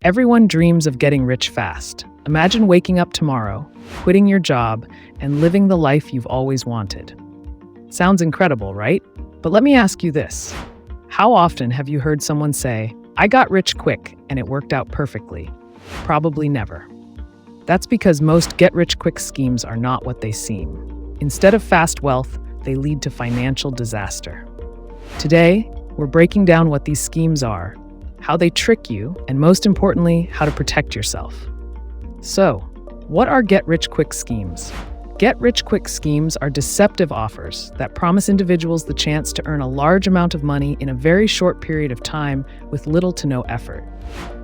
Everyone dreams of getting rich fast. Imagine waking up tomorrow, quitting your job, and living the life you've always wanted. Sounds incredible, right? But let me ask you this. How often have you heard someone say, "I got rich quick and it worked out perfectly"? Probably never. That's because most get-rich-quick schemes are not what they seem. Instead of fast wealth, they lead to financial disaster. Today, we're breaking down what these schemes are, how they trick you, and most importantly, how to protect yourself. So, what are get-rich-quick schemes? Get-rich-quick schemes are deceptive offers that promise individuals the chance to earn a large amount of money in a very short period of time with little to no effort.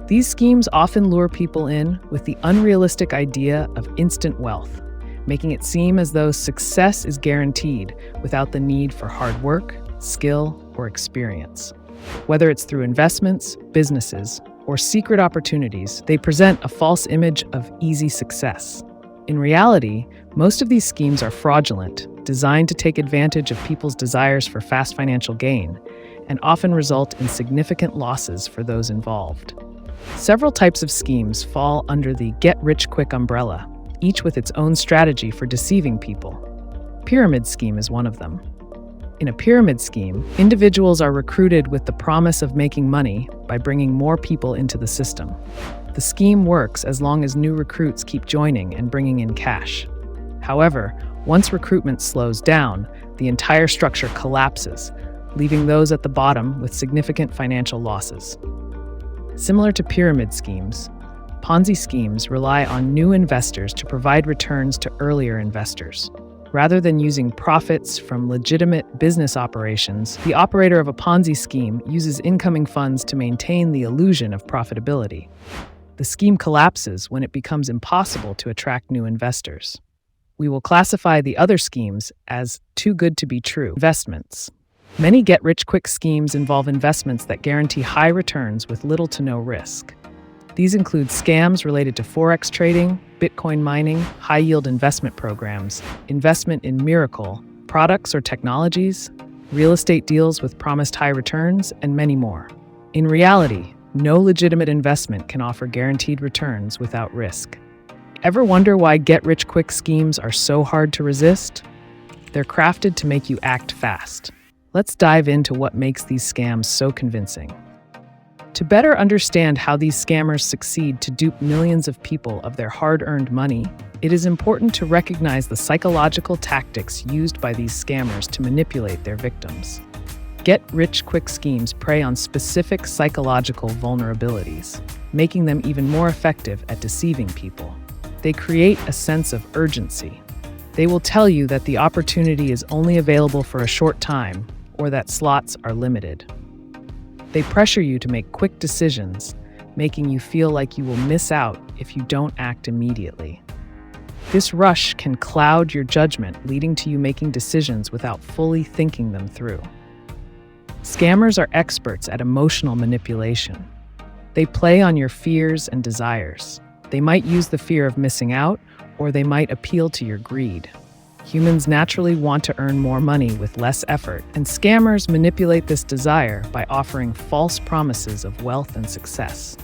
These schemes often lure people in with the unrealistic idea of instant wealth, making it seem as though success is guaranteed without the need for hard work, skill, or experience. Whether it's through investments, businesses, or secret opportunities, they present a false image of easy success. In reality, most of these schemes are fraudulent, designed to take advantage of people's desires for fast financial gain, and often result in significant losses for those involved. Several types of schemes fall under the get-rich-quick umbrella, each with its own strategy for deceiving people. Pyramid scheme is one of them. In a pyramid scheme, individuals are recruited with the promise of making money by bringing more people into the system. The scheme works as long as new recruits keep joining and bringing in cash. However, once recruitment slows down, the entire structure collapses, leaving those at the bottom with significant financial losses. Similar to pyramid schemes, Ponzi schemes rely on new investors to provide returns to earlier investors. Rather than using profits from legitimate business operations, the operator of a Ponzi scheme uses incoming funds to maintain the illusion of profitability. The scheme collapses when it becomes impossible to attract new investors. We will classify the other schemes as too good to be true investments. Many get-rich-quick schemes involve investments that guarantee high returns with little to no risk. These include scams related to forex trading, Bitcoin mining, high-yield investment programs, investment in miracle products or technologies, real estate deals with promised high returns, and many more. In reality, no legitimate investment can offer guaranteed returns without risk. Ever wonder why get-rich-quick schemes are so hard to resist? They're crafted to make you act fast. Let's dive into what makes these scams so convincing. To better understand how these scammers succeed to dupe millions of people of their hard-earned money, it is important to recognize the psychological tactics used by these scammers to manipulate their victims. Get-rich-quick schemes prey on specific psychological vulnerabilities, making them even more effective at deceiving people. They create a sense of urgency. They will tell you that the opportunity is only available for a short time, or that slots are limited. They pressure you to make quick decisions, making you feel like you will miss out if you don't act immediately. This rush can cloud your judgment, leading to you making decisions without fully thinking them through. Scammers are experts at emotional manipulation. They play on your fears and desires. They might use the fear of missing out, or they might appeal to your greed. Humans naturally want to earn more money with less effort, and scammers manipulate this desire by offering false promises of wealth and success.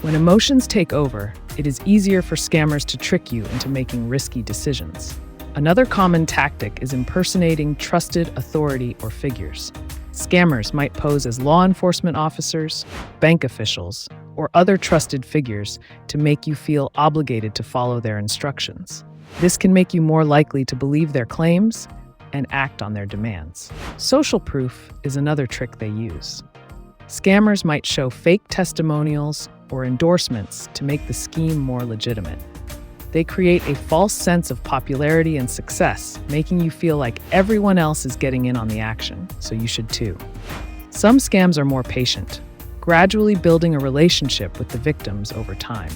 When emotions take over, it is easier for scammers to trick you into making risky decisions. Another common tactic is impersonating trusted authority or figures. Scammers might pose as law enforcement officers, bank officials, or other trusted figures to make you feel obligated to follow their instructions. This can make you more likely to believe their claims and act on their demands. Social proof is another trick they use. Scammers might show fake testimonials or endorsements to make the scheme more legitimate. They create a false sense of popularity and success, making you feel like everyone else is getting in on the action, so you should too. Some scams are more patient, gradually building a relationship with the victims over time.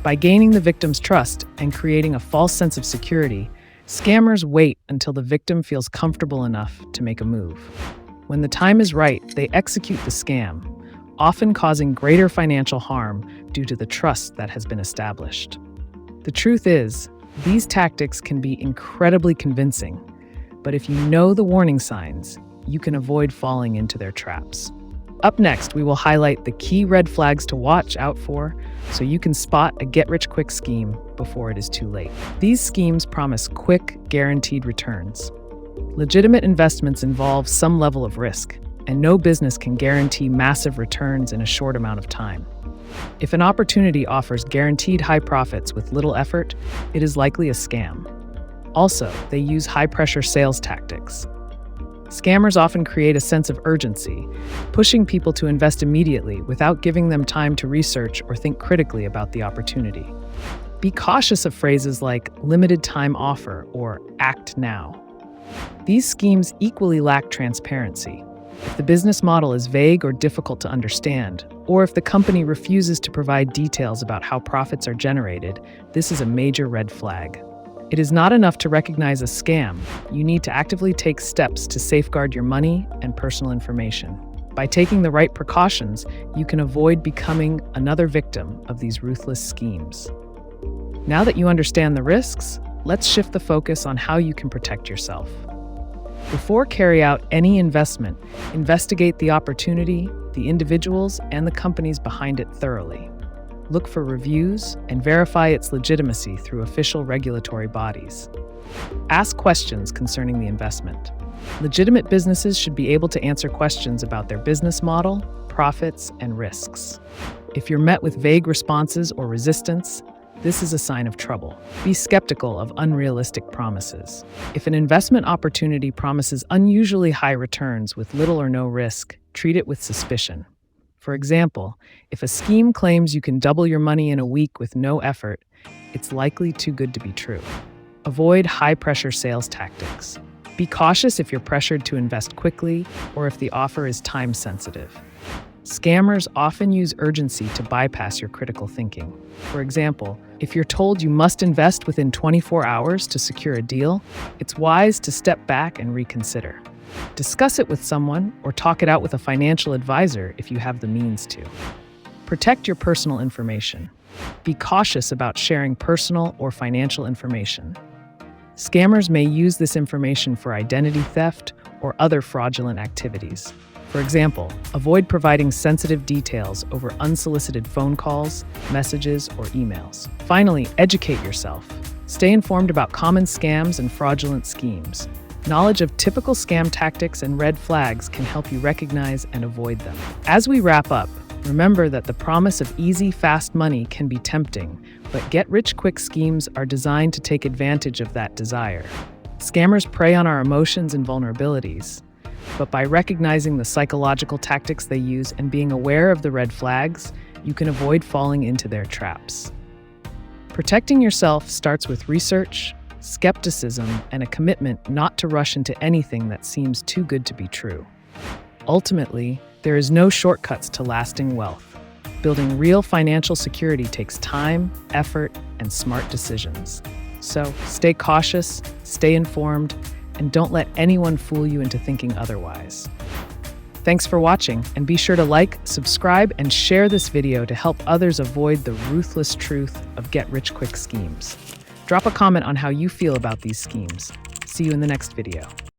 By gaining the victim's trust and creating a false sense of security, scammers wait until the victim feels comfortable enough to make a move. When the time is right, they execute the scam, often causing greater financial harm due to the trust that has been established. The truth is, these tactics can be incredibly convincing, but if you know the warning signs, you can avoid falling into their traps. Up next, we will highlight the key red flags to watch out for so you can spot a get-rich-quick scheme before it is too late. These schemes promise quick, guaranteed returns. Legitimate investments involve some level of risk, and no business can guarantee massive returns in a short amount of time. If an opportunity offers guaranteed high profits with little effort, it is likely a scam. Also, they use high-pressure sales tactics. Scammers often create a sense of urgency, pushing people to invest immediately without giving them time to research or think critically about the opportunity. Be cautious of phrases like limited time offer or act now. These schemes equally lack transparency. If the business model is vague or difficult to understand, or if the company refuses to provide details about how profits are generated, this is a major red flag. It is not enough to recognize a scam. You need to actively take steps to safeguard your money and personal information. By taking the right precautions, you can avoid becoming another victim of these ruthless schemes. Now that you understand the risks, let's shift the focus on how you can protect yourself. Before carry out any investment, investigate the opportunity, the individuals, and the companies behind it thoroughly. Look for reviews and verify its legitimacy through official regulatory bodies. Ask questions concerning the investment. Legitimate businesses should be able to answer questions about their business model, profits, and risks. If you're met with vague responses or resistance, this is a sign of trouble. Be skeptical of unrealistic promises. If an investment opportunity promises unusually high returns with little or no risk, treat it with suspicion. For example, if a scheme claims you can double your money in a week with no effort, it's likely too good to be true. Avoid high-pressure sales tactics. Be cautious if you're pressured to invest quickly or if the offer is time-sensitive. Scammers often use urgency to bypass your critical thinking. For example, if you're told you must invest within 24 hours to secure a deal, it's wise to step back and reconsider. Discuss it with someone or talk it out with a financial advisor if you have the means to. Protect your personal information. Be cautious about sharing personal or financial information. Scammers may use this information for identity theft or other fraudulent activities. For example, avoid providing sensitive details over unsolicited phone calls, messages, or emails. Finally, educate yourself. Stay informed about common scams and fraudulent schemes. Knowledge of typical scam tactics and red flags can help you recognize and avoid them. As we wrap up, remember that the promise of easy, fast money can be tempting, but get-rich-quick schemes are designed to take advantage of that desire. Scammers prey on our emotions and vulnerabilities, but by recognizing the psychological tactics they use and being aware of the red flags, you can avoid falling into their traps. Protecting yourself starts with research, skepticism, and a commitment not to rush into anything that seems too good to be true. Ultimately, there is no shortcuts to lasting wealth. Building real financial security takes time, effort, and smart decisions. So stay cautious, stay informed, and don't let anyone fool you into thinking otherwise. Thanks for watching, and be sure to like, subscribe, and share this video to help others avoid the ruthless truth of get-rich-quick schemes. Drop a comment on how you feel about these schemes. See you in the next video.